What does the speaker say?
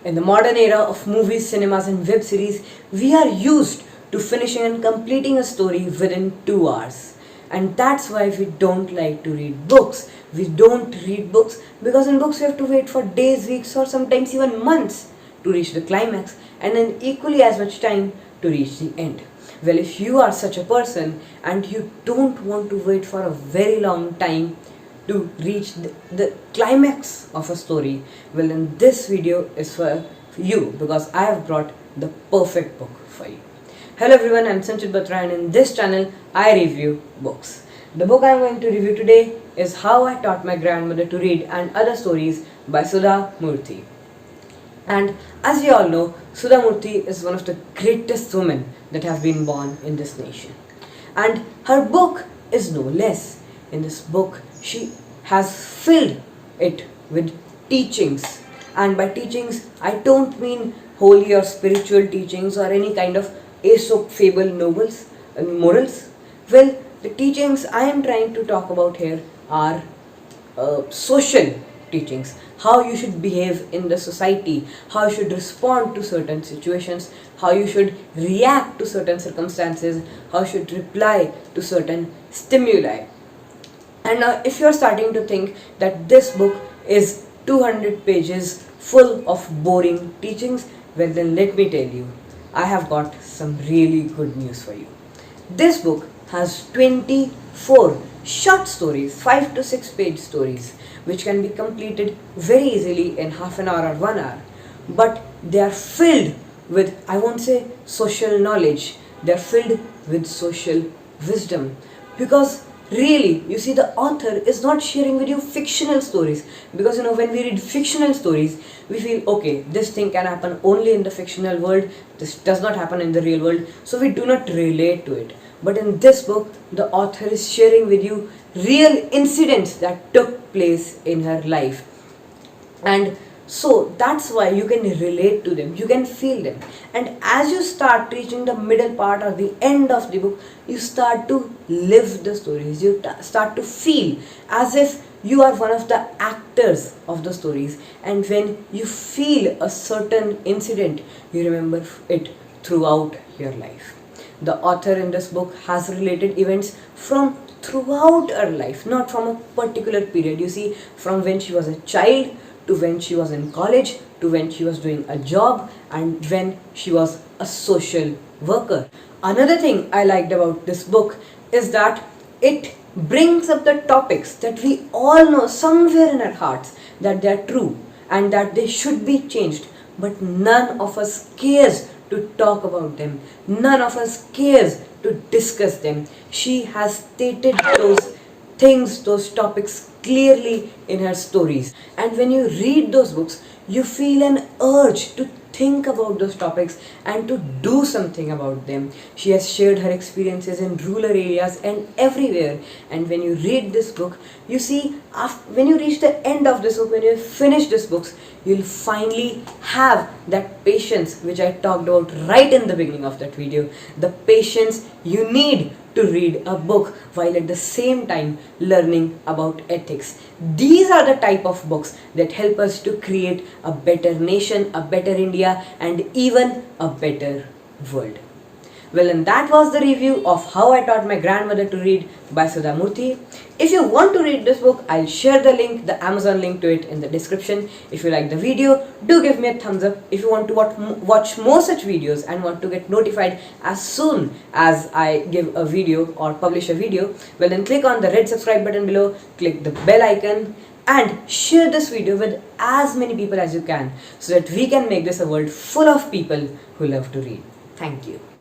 In the modern era of movies, cinemas and web series, we are used to finishing and completing a story within 2 hours. And that's why we don't like to read books. We don't read books because in books we have to wait for days, weeks or sometimes even months to reach the climax, and then equally as much time to reach the end. Well, if you are such a person and you don't want to wait for a very long time to reach the climax of a story, well then this video is for you because I have brought the perfect book for you. Hello everyone, I am Sanchit Batra and in this channel I review books. The book I am going to review today is How I Taught My Grandmother to Read and Other Stories by Sudha Murthy. And as we all know, Sudha Murthy is one of the greatest women that have been born in this nation. And her book is no less. In this book, she has filled it with teachings. And by teachings, I don't mean holy or spiritual teachings or any kind of Aesop fable novels and morals. Well, the teachings I am trying to talk about here are social teachings. How you should behave in the society, how you should respond to certain situations, how you should react to certain circumstances, how you should reply to certain stimuli. And now if you are starting to think that this book is 200 pages full of boring teachings, well then let me tell you, I have got some really good news for you. This book has 24 short stories, 5 to 6 page stories, which can be completed very easily in half an hour or 1 hour. But they are filled with, I won't say social knowledge, they are filled with social wisdom. Because really, you see, the author is not sharing with you fictional stories. Because when we read fictional stories, we feel, okay, this thing can happen only in the fictional world, this does not happen in the real world, so we do not relate to it. But in this book, the author is sharing with you real incidents that took place in her life. And so that's why you can relate to them, you can feel them. And as you start reaching the middle part or the end of the book, you start to live the stories, you start to feel as if you are one of the actors of the stories. And when you feel a certain incident, you remember it throughout your life. The author in this book has related events from throughout her life, not from a particular period. You see, from when she was a child to when she was in college to when she was doing a job and when she was a social worker. Another thing I liked about this book is that it brings up the topics that we all know somewhere in our hearts that they are true and that they should be changed, but none of us cares to talk about them. None of us cares to discuss them. She has stated those things, those topics clearly in her stories. And when you read those books, you feel an urge to think about those topics and to do something about them. She has shared her experiences in rural areas and everywhere. And when you read this book, you see, when you reach the end of this book, when you finish this book, you'll finally have that patience which I talked about right in the beginning of that video. The patience you need to read a book while at the same time learning about ethics. These are the type of books that help us to create a better nation, a better India, and even a better world. Well, and that was the review of How I Taught My Grandmother to Read by Sudha Murthy. If you want to read this book, I'll share the link, the Amazon link to it in the description. If you like the video, do give me a thumbs up. If you want to watch more such videos and want to get notified as soon as I give a video or publish a video, well then click on the red subscribe button below, click the bell icon and share this video with as many people as you can so that we can make this a world full of people who love to read. Thank you.